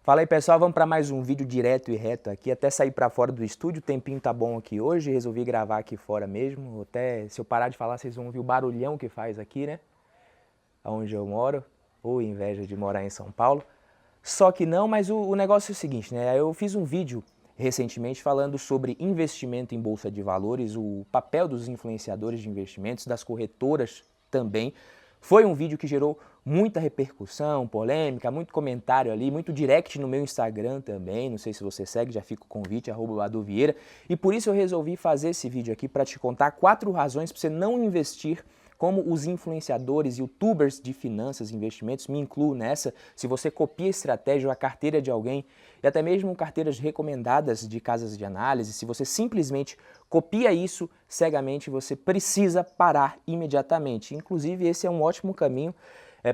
Fala aí pessoal, vamos para mais um vídeo direto e reto aqui, até sair para fora do estúdio, o tempinho tá bom aqui hoje, resolvi gravar aqui fora mesmo, até se eu parar de falar vocês vão ouvir o barulhão que faz aqui, né, onde eu moro, ou inveja de morar em São Paulo, só que não, mas o negócio é o seguinte, né, eu fiz um vídeo recentemente falando sobre investimento em bolsa de valores, o papel dos influenciadores de investimentos, das corretoras também. Foi um vídeo que gerou muita repercussão, polêmica, muito comentário ali, muito direct no meu Instagram também, não sei se você segue, já fica o convite, @baduvieira, e por isso eu resolvi fazer esse vídeo aqui para te contar 4 razões para você não investir como os influenciadores, youtubers de finanças e investimentos, me incluo nessa, se você copia a estratégia ou a carteira de alguém, e até mesmo carteiras recomendadas de casas de análise, se você simplesmente copia isso cegamente, você precisa parar imediatamente. Inclusive, esse é um ótimo caminho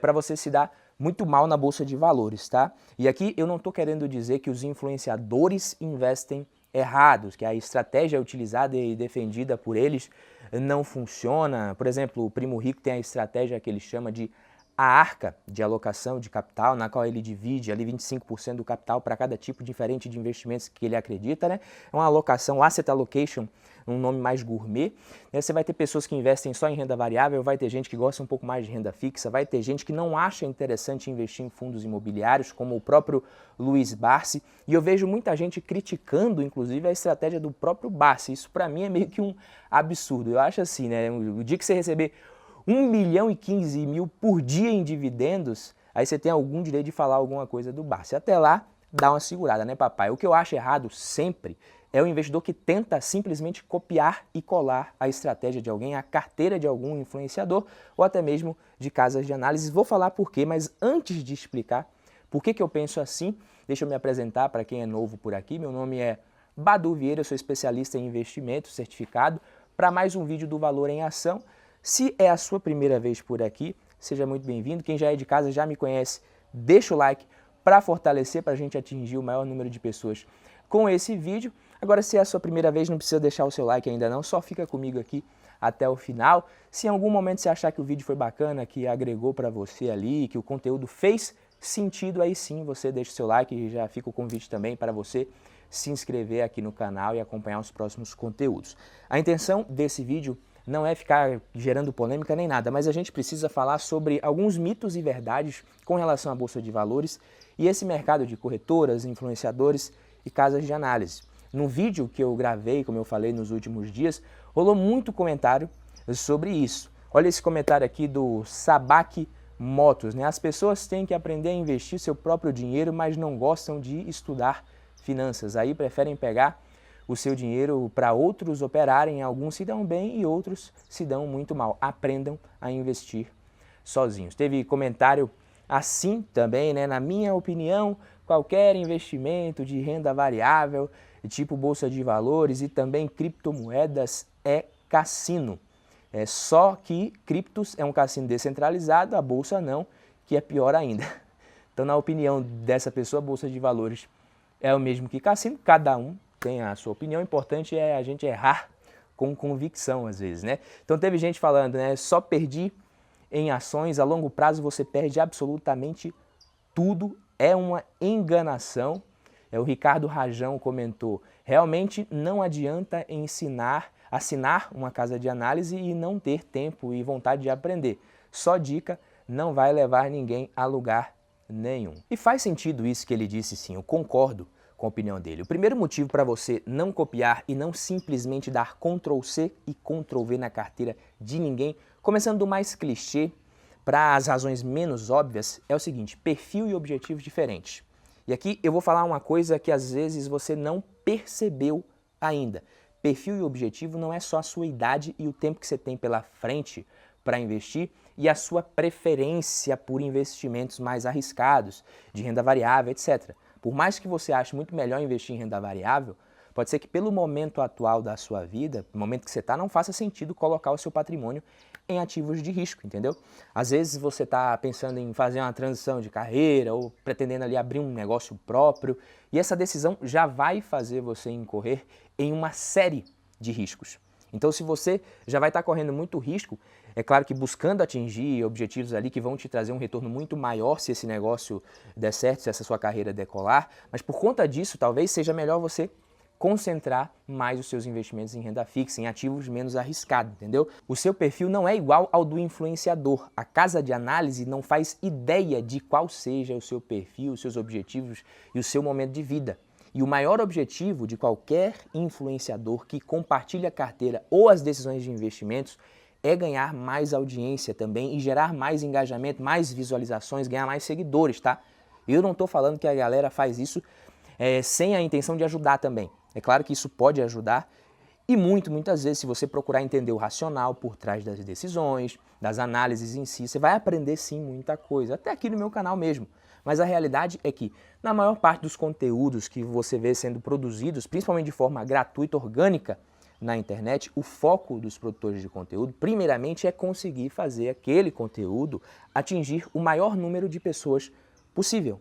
para você se dar muito mal na bolsa de valores, tá? E aqui eu não estou querendo dizer que os influenciadores investem errados, que a estratégia utilizada e defendida por eles não funciona. Por exemplo, o Primo Rico tem a estratégia que ele chama de a arca de alocação de capital, na qual ele divide ali 25% do capital para cada tipo diferente de investimentos que ele acredita, né? É uma alocação, asset allocation, um nome mais gourmet. Você vai ter pessoas que investem só em renda variável, vai ter gente que gosta um pouco mais de renda fixa, vai ter gente que não acha interessante investir em fundos imobiliários, como o próprio Luiz Barsi, e eu vejo muita gente criticando, inclusive, a estratégia do próprio Barsi. Isso para mim é meio que um absurdo. Eu acho assim, né? O dia que você receber 1.015.000 por dia em dividendos, aí você tem algum direito de falar alguma coisa do Barsi. Até lá, dá uma segurada, né, papai? O que eu acho errado sempre é o investidor que tenta simplesmente copiar e colar a estratégia de alguém, a carteira de algum influenciador ou até mesmo de casas de análise. Vou falar por quê, mas antes de explicar por que eu penso assim, deixa eu me apresentar para quem é novo por aqui. Meu nome é Badu Vieira, eu sou especialista em investimentos certificado, para mais um vídeo do Valor em Ação. Se é a sua primeira vez por aqui, seja muito bem-vindo. Quem já é de casa, já me conhece, deixa o like para fortalecer, para a gente atingir o maior número de pessoas com esse vídeo. Agora, se é a sua primeira vez, não precisa deixar o seu like ainda não, só fica comigo aqui até o final. Se em algum momento você achar que o vídeo foi bacana, que agregou para você ali, que o conteúdo fez sentido, aí sim você deixa o seu like e já fica o convite também para você se inscrever aqui no canal e acompanhar os próximos conteúdos. A intenção desse vídeo não é ficar gerando polêmica nem nada, mas a gente precisa falar sobre alguns mitos e verdades com relação à Bolsa de Valores e esse mercado de corretoras, influenciadores e casas de análise. No vídeo que eu gravei, como eu falei nos últimos dias, rolou muito comentário sobre isso. Olha esse comentário aqui do Sabak Motos, né? As pessoas têm que aprender a investir seu próprio dinheiro, mas não gostam de estudar finanças. Aí preferem pegar o seu dinheiro para outros operarem, alguns se dão bem e outros se dão muito mal. Aprendam a investir sozinhos. Teve comentário assim também, né? Na minha opinião, qualquer investimento de renda variável, tipo bolsa de valores e também criptomoedas é cassino. Só que criptos é um cassino descentralizado, a bolsa não, que é pior ainda. Então, na opinião dessa pessoa, a bolsa de valores é o mesmo que cassino, cada um tem a sua opinião, o importante é a gente errar com convicção às vezes, né? Então teve gente falando, né, só perdi em ações, a longo prazo você perde absolutamente tudo, é uma enganação. O Ricardo Rajão comentou, realmente não adianta assinar uma casa de análise e não ter tempo e vontade de aprender. Só dica, não vai levar ninguém a lugar nenhum. E faz sentido isso que ele disse, sim, eu concordo com a opinião dele. O primeiro motivo para você não copiar e não simplesmente dar Ctrl+C e Ctrl+V na carteira de ninguém, começando do mais clichê para as razões menos óbvias, é o seguinte, perfil e objetivos diferentes. E aqui eu vou falar uma coisa que às vezes você não percebeu ainda. Perfil e objetivo não é só a sua idade e o tempo que você tem pela frente para investir e a sua preferência por investimentos mais arriscados, de renda variável, etc. Por mais que você ache muito melhor investir em renda variável, pode ser que pelo momento atual da sua vida, no momento que você está, não faça sentido colocar o seu patrimônio em ativos de risco, entendeu? Às vezes você está pensando em fazer uma transição de carreira ou pretendendo ali abrir um negócio próprio e essa decisão já vai fazer você incorrer em uma série de riscos. Então, se você já vai estar correndo muito risco, É claro que buscando atingir objetivos ali que vão te trazer um retorno muito maior se esse negócio der certo, se essa sua carreira decolar, mas por conta disso talvez seja melhor você concentrar mais os seus investimentos em renda fixa, em ativos menos arriscados, entendeu? O seu perfil não é igual ao do influenciador. A casa de análise não faz ideia de qual seja o seu perfil, os seus objetivos e o seu momento de vida. E o maior objetivo de qualquer influenciador que compartilha a carteira ou as decisões de investimentos é ganhar mais audiência também e gerar mais engajamento, mais visualizações, ganhar mais seguidores, tá? Eu não estou falando que a galera faz isso sem a intenção de ajudar também. É claro que isso pode ajudar e muitas vezes, se você procurar entender o racional por trás das decisões, das análises em si, você vai aprender sim muita coisa, até aqui no meu canal mesmo. Mas a realidade é que, na maior parte dos conteúdos que você vê sendo produzidos, principalmente de forma gratuita, orgânica, na internet, o foco dos produtores de conteúdo, primeiramente, é conseguir fazer aquele conteúdo atingir o maior número de pessoas possível.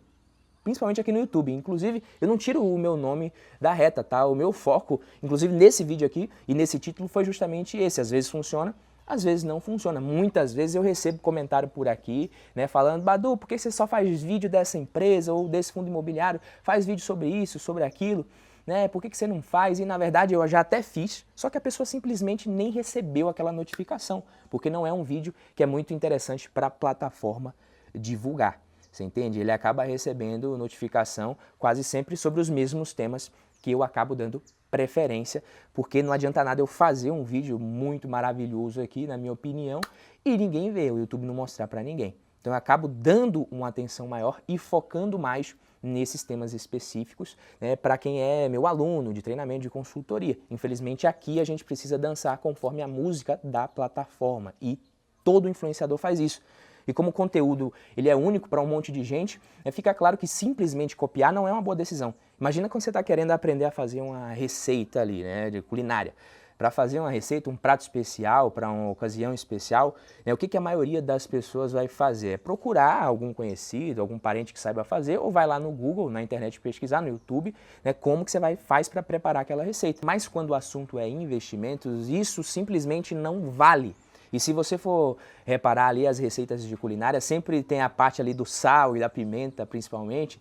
Principalmente aqui no YouTube. Inclusive, eu não tiro o meu nome da reta, tá? O meu foco, inclusive nesse vídeo aqui e nesse título, foi justamente esse. Às vezes funciona, às vezes não funciona. Muitas vezes eu recebo comentário por aqui, né, falando: Badu, por que você só faz vídeo dessa empresa ou desse fundo imobiliário? Faz vídeo sobre isso, sobre aquilo, né? Por que você não faz? E na verdade eu já até fiz, só que a pessoa simplesmente nem recebeu aquela notificação, porque não é um vídeo que é muito interessante para a plataforma divulgar. Você entende? Ele acaba recebendo notificação quase sempre sobre os mesmos temas que eu acabo dando preferência, porque não adianta nada eu fazer um vídeo muito maravilhoso aqui, na minha opinião, e ninguém vê, o YouTube não mostrar para ninguém. Então eu acabo dando uma atenção maior e focando mais nesses temas específicos, né, para quem é meu aluno de treinamento, de consultoria. Infelizmente aqui a gente precisa dançar conforme a música da plataforma e todo influenciador faz isso. E como o conteúdo ele é único para um monte de gente, fica claro que simplesmente copiar não é uma boa decisão. Imagina quando você está querendo aprender a fazer uma receita ali, né, de culinária. Para fazer uma receita, um prato especial, para uma ocasião especial, né, o que a maioria das pessoas vai fazer? É procurar algum conhecido, algum parente que saiba fazer, ou vai lá no Google, na internet pesquisar, no YouTube, né, como que você faz para preparar aquela receita. Mas quando o assunto é investimentos, isso simplesmente não vale. E se você for reparar ali as receitas de culinária, sempre tem a parte ali do sal e da pimenta, principalmente.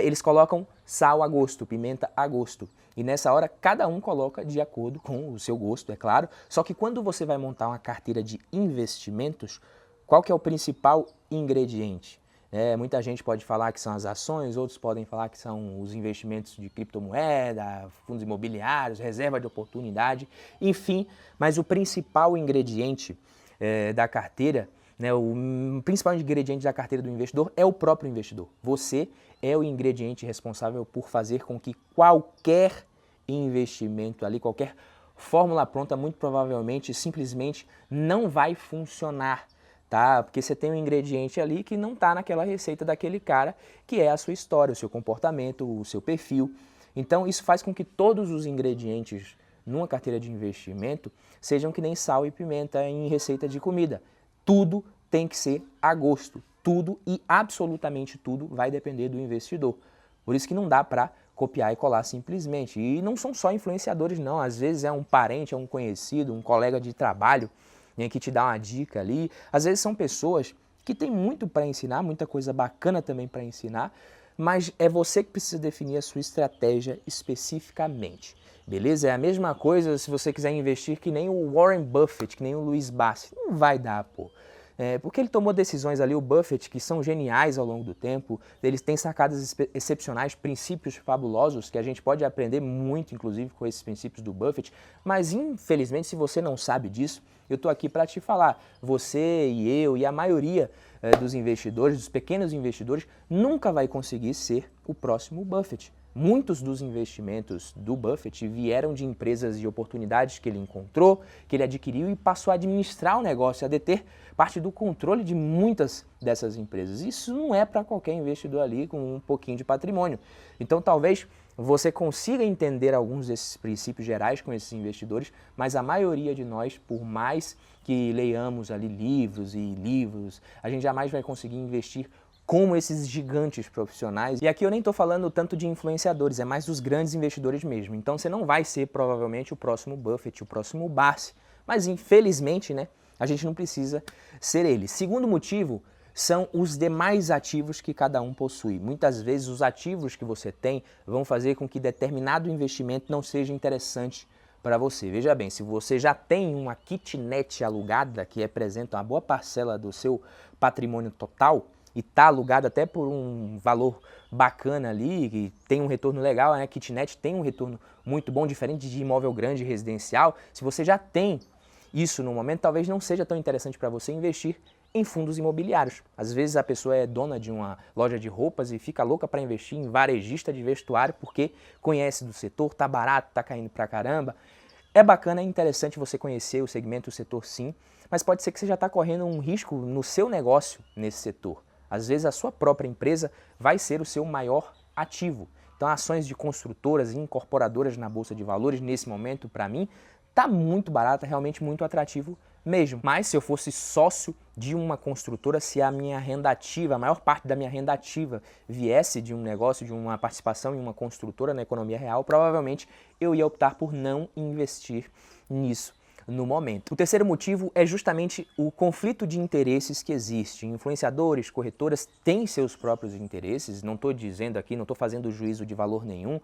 Eles colocam sal a gosto, pimenta a gosto. E nessa hora, cada um coloca de acordo com o seu gosto, é claro. Só que quando você vai montar uma carteira de investimentos, qual que é o principal ingrediente? Muita gente pode falar que são as ações, outros podem falar que são os investimentos de criptomoeda, fundos imobiliários, reserva de oportunidade, enfim. Mas o principal ingrediente da carteira, né, o principal ingrediente da carteira do investidor é o próprio investidor. Você é o ingrediente responsável por fazer com que qualquer investimento ali, qualquer fórmula pronta, muito provavelmente, simplesmente não vai funcionar. Tá? Porque você tem um ingrediente ali que não está naquela receita daquele cara, que é a sua história, o seu comportamento, o seu perfil. Então isso faz com que todos os ingredientes numa carteira de investimento sejam que nem sal e pimenta em receita de comida. Tudo tem que ser a gosto, tudo e absolutamente tudo vai depender do investidor. Por isso que não dá para copiar e colar simplesmente. E não são só influenciadores não, às vezes é um parente, é um conhecido, um colega de trabalho, que te dá uma dica ali. Às vezes são pessoas que têm muito para ensinar, muita coisa bacana também para ensinar, mas é você que precisa definir a sua estratégia especificamente, beleza? É a mesma coisa se você quiser investir que nem o Warren Buffett, que nem o Luiz Bassi. Não vai dar, pô. Porque ele tomou decisões ali, o Buffett, que são geniais ao longo do tempo, eles têm sacadas excepcionais, princípios fabulosos, que a gente pode aprender muito, inclusive, com esses princípios do Buffett, mas infelizmente, se você não sabe disso, eu estou aqui para te falar. Você e eu e a maioria dos investidores, dos pequenos investidores, nunca vai conseguir ser o próximo Buffett. Muitos dos investimentos do Buffett vieram de empresas e oportunidades que ele encontrou, que ele adquiriu e passou a administrar o negócio, a deter parte do controle de muitas dessas empresas. Isso não é para qualquer investidor ali com um pouquinho de patrimônio. Então talvez você consiga entender alguns desses princípios gerais com esses investidores, mas a maioria de nós, por mais que leiamos ali livros e livros, a gente jamais vai conseguir investir como esses gigantes profissionais. E aqui eu nem estou falando tanto de influenciadores, é mais dos grandes investidores mesmo. Então você não vai ser provavelmente o próximo Buffett, o próximo Bassi. Mas infelizmente, né, a gente não precisa ser ele. Segundo motivo, são os demais ativos que cada um possui. Muitas vezes os ativos que você tem vão fazer com que determinado investimento não seja interessante para você. Veja bem, se você já tem uma kitnet alugada, que representa uma boa parcela do seu patrimônio total, e está alugado até por um valor bacana ali, que tem um retorno legal, né? Kitnet tem um retorno muito bom, diferente de imóvel grande residencial. Se você já tem isso no momento, talvez não seja tão interessante para você investir em fundos imobiliários. Às vezes a pessoa é dona de uma loja de roupas e fica louca para investir em varejista de vestuário porque conhece do setor, tá barato, tá caindo pra caramba. É bacana, é interessante você conhecer o segmento, o setor sim, mas pode ser que você já está correndo um risco no seu negócio nesse setor. Às vezes a sua própria empresa vai ser o seu maior ativo. Então ações de construtoras e incorporadoras na Bolsa de Valores nesse momento, para mim, está muito barata, realmente muito atrativo mesmo. Mas se eu fosse sócio de uma construtora, se a minha renda ativa, a maior parte da minha renda ativa viesse de um negócio, de uma participação em uma construtora na economia real, provavelmente eu ia optar por não investir nisso no momento. O terceiro motivo é justamente o conflito de interesses que existe. Influenciadores, corretoras têm seus próprios interesses, não estou dizendo aqui, não estou fazendo juízo de valor nenhum,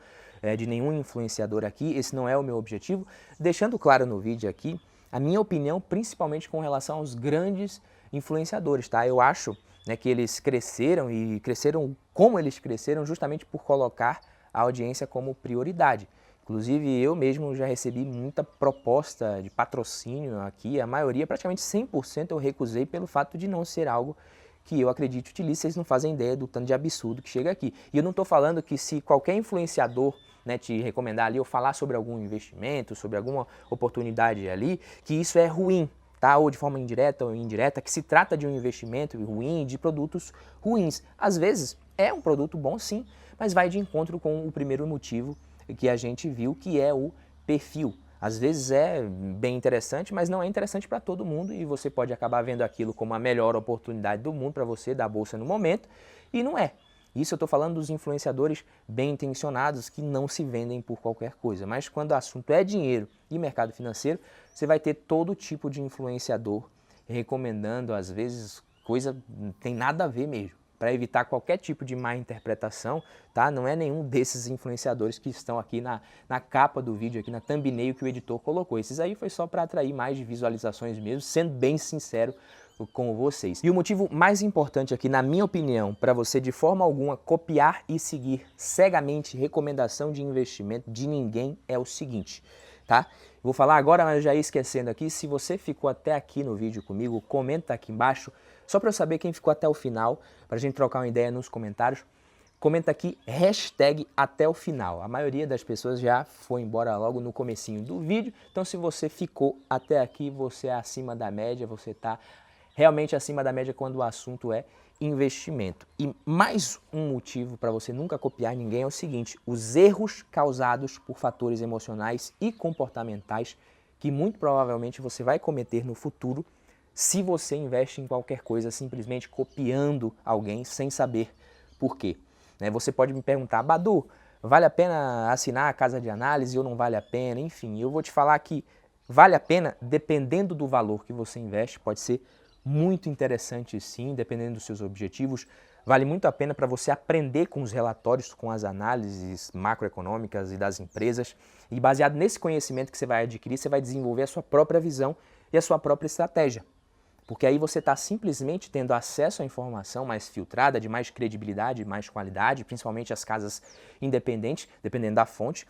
de nenhum influenciador aqui, esse não é o meu objetivo, deixando claro no vídeo aqui a minha opinião, principalmente com relação aos grandes influenciadores, tá? Eu acho, né, que eles cresceram e cresceram como eles cresceram justamente por colocar a audiência como prioridade. Inclusive eu mesmo já recebi muita proposta de patrocínio aqui, a maioria, praticamente 100% eu recusei pelo fato de não ser algo que eu acredito utilize, vocês não fazem ideia do tanto de absurdo que chega aqui. E eu não estou falando que se qualquer influenciador, né, te recomendar ali ou falar sobre algum investimento, sobre alguma oportunidade ali, que isso é ruim, tá? Ou de forma indireta ou indireta, que se trata de um investimento ruim, de produtos ruins. Às vezes é um produto bom sim, mas vai de encontro com o primeiro motivo que a gente viu, que é o perfil. Às vezes é bem interessante, mas não é interessante para todo mundo e você pode acabar vendo aquilo como a melhor oportunidade do mundo para você, da bolsa no momento, e não é. Isso eu estou falando dos influenciadores bem intencionados que não se vendem por qualquer coisa. Mas quando o assunto é dinheiro e mercado financeiro, você vai ter todo tipo de influenciador recomendando, às vezes, coisa não tem nada a ver mesmo. Para evitar qualquer tipo de má interpretação, tá? Não é nenhum desses influenciadores que estão aqui na capa do vídeo, aqui na thumbnail que o editor colocou. Esses aí foi só para atrair mais visualizações mesmo, sendo bem sincero com vocês. E o motivo mais importante aqui, na minha opinião, para você de forma alguma copiar e seguir cegamente recomendação de investimento de ninguém é o seguinte, tá? Vou falar agora, mas já ia esquecendo aqui, se você ficou até aqui no vídeo comigo, comenta aqui embaixo, só para eu saber quem ficou até o final, para a gente trocar uma ideia nos comentários. Comenta aqui, hashtag até o final. A maioria das pessoas já foi embora logo no comecinho do vídeo, então se você ficou até aqui, você é acima da média, você está realmente acima da média quando o assunto é investimento. E mais um motivo para você nunca copiar ninguém é o seguinte: os erros causados por fatores emocionais e comportamentais que muito provavelmente você vai cometer no futuro se você investe em qualquer coisa simplesmente copiando alguém sem saber por quê. Você pode me perguntar, Badu, vale a pena assinar a casa de análise ou não vale a pena? Enfim, eu vou te falar que vale a pena dependendo do valor que você investe, pode ser muito interessante sim, dependendo dos seus objetivos. Vale muito a pena para você aprender com os relatórios, com as análises macroeconômicas e das empresas. E baseado nesse conhecimento que você vai adquirir, você vai desenvolver a sua própria visão e a sua própria estratégia. Porque aí você está simplesmente tendo acesso à informação mais filtrada, de mais credibilidade, mais qualidade, principalmente as casas independentes, dependendo da fonte,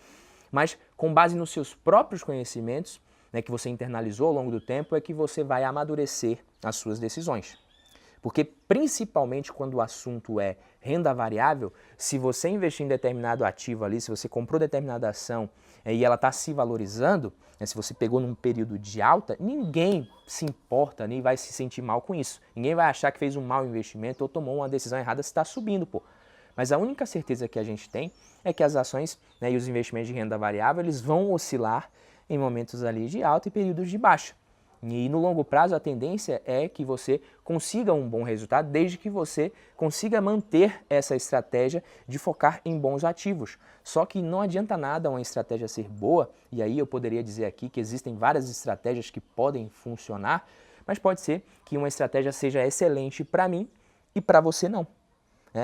mas com base nos seus próprios conhecimentos, que você internalizou ao longo do tempo, é que você vai amadurecer as suas decisões. Porque principalmente quando o assunto é renda variável, se você investir em determinado ativo ali, se você comprou determinada ação e ela está se valorizando, se você pegou num período de alta, ninguém se importa, nem vai se sentir mal com isso. Ninguém vai achar que fez um mau investimento ou tomou uma decisão errada se está subindo, pô. Mas a única certeza que a gente tem é que as ações e os investimentos de renda variável, eles vão oscilar em momentos ali de alta e períodos de baixa. E no longo prazo a tendência é que você consiga um bom resultado desde que você consiga manter essa estratégia de focar em bons ativos. Só que não adianta nada uma estratégia ser boa, e aí eu poderia dizer aqui que existem várias estratégias que podem funcionar, mas pode ser que uma estratégia seja excelente para mim e para você não.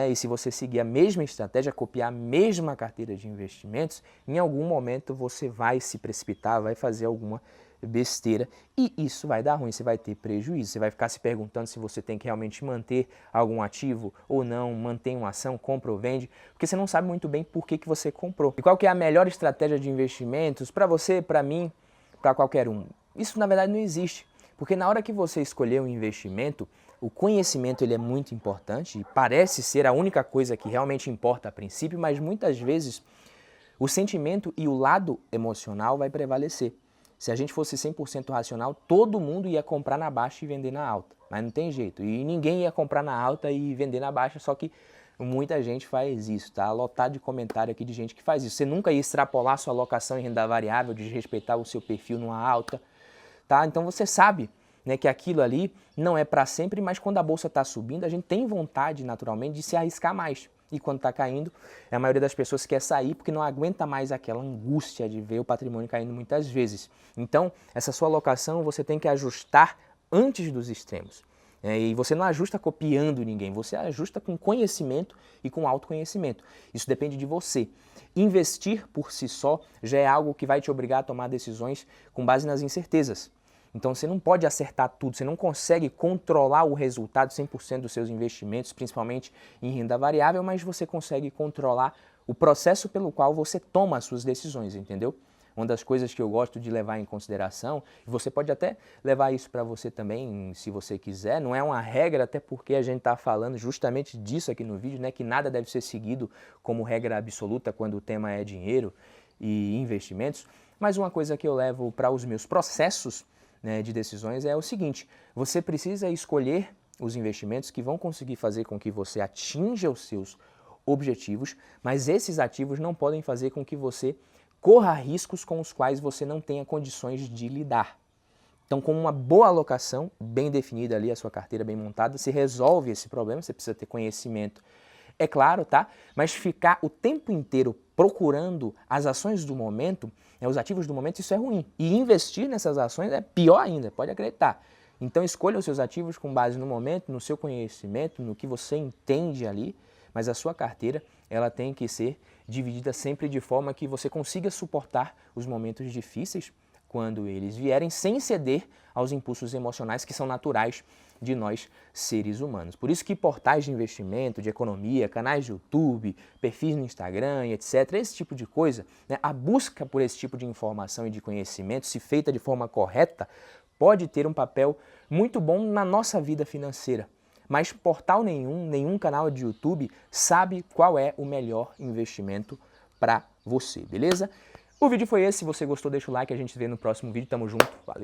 E se você seguir a mesma estratégia, copiar a mesma carteira de investimentos, em algum momento você vai se precipitar, vai fazer alguma besteira e isso vai dar ruim, você vai ter prejuízo, você vai ficar se perguntando se você tem que realmente manter algum ativo ou não, mantém uma ação, compra ou vende, porque você não sabe muito bem por que você comprou. E qual que é a melhor estratégia de investimentos para você, para mim, para qualquer um? Isso na verdade não existe, porque na hora que você escolher um investimento, o conhecimento ele é muito importante e parece ser a única coisa que realmente importa a princípio, mas muitas vezes o sentimento e o lado emocional vai prevalecer. Se a gente fosse 100% racional, todo mundo ia comprar na baixa e vender na alta, mas não tem jeito. E ninguém ia comprar na alta e vender na baixa, só que muita gente faz isso, tá? Lotado de comentário aqui de gente que faz isso. Você nunca ia extrapolar sua alocação em renda variável, desrespeitar o seu perfil numa alta, tá? Então você sabe, né, que aquilo ali não é para sempre, mas quando a bolsa está subindo, a gente tem vontade naturalmente de se arriscar mais. E quando está caindo, a maioria das pessoas quer sair porque não aguenta mais aquela angústia de ver o patrimônio caindo muitas vezes. Então, essa sua alocação você tem que ajustar antes dos extremos. E você não ajusta copiando ninguém, você ajusta com conhecimento e com autoconhecimento. Isso depende de você. Investir por si só já é algo que vai te obrigar a tomar decisões com base nas incertezas. Então você não pode acertar tudo, você não consegue controlar o resultado 100% dos seus investimentos, principalmente em renda variável, mas você consegue controlar o processo pelo qual você toma as suas decisões, entendeu? Uma das coisas que eu gosto de levar em consideração, e você pode até levar isso para você também, se você quiser, não é uma regra, até porque a gente está falando justamente disso aqui no vídeo, né, que nada deve ser seguido como regra absoluta quando o tema é dinheiro e investimentos, mas uma coisa que eu levo para os meus processos, né, de decisões é o seguinte: você precisa escolher os investimentos que vão conseguir fazer com que você atinja os seus objetivos, mas esses ativos não podem fazer com que você corra riscos com os quais você não tenha condições de lidar. Então, com uma boa alocação, bem definida ali, a sua carteira bem montada, se resolve esse problema, você precisa ter conhecimento, é claro, tá? Mas ficar o tempo inteiro procurando as ações do momento, os ativos do momento, isso é ruim. E investir nessas ações é pior ainda, pode acreditar. Então escolha os seus ativos com base no momento, no seu conhecimento, no que você entende ali, mas a sua carteira, ela tem que ser dividida sempre de forma que você consiga suportar os momentos difíceis quando eles vierem, sem ceder aos impulsos emocionais que são naturais de nós seres humanos. Por isso que portais de investimento, de economia, canais de YouTube, perfis no Instagram, etc., esse tipo de coisa, né, a busca por esse tipo de informação e de conhecimento, se feita de forma correta, pode ter um papel muito bom na nossa vida financeira. Mas portal nenhum canal de YouTube sabe qual é o melhor investimento para você, beleza? O vídeo foi esse, se você gostou deixa o like, a gente se vê no próximo vídeo, tamo junto, valeu!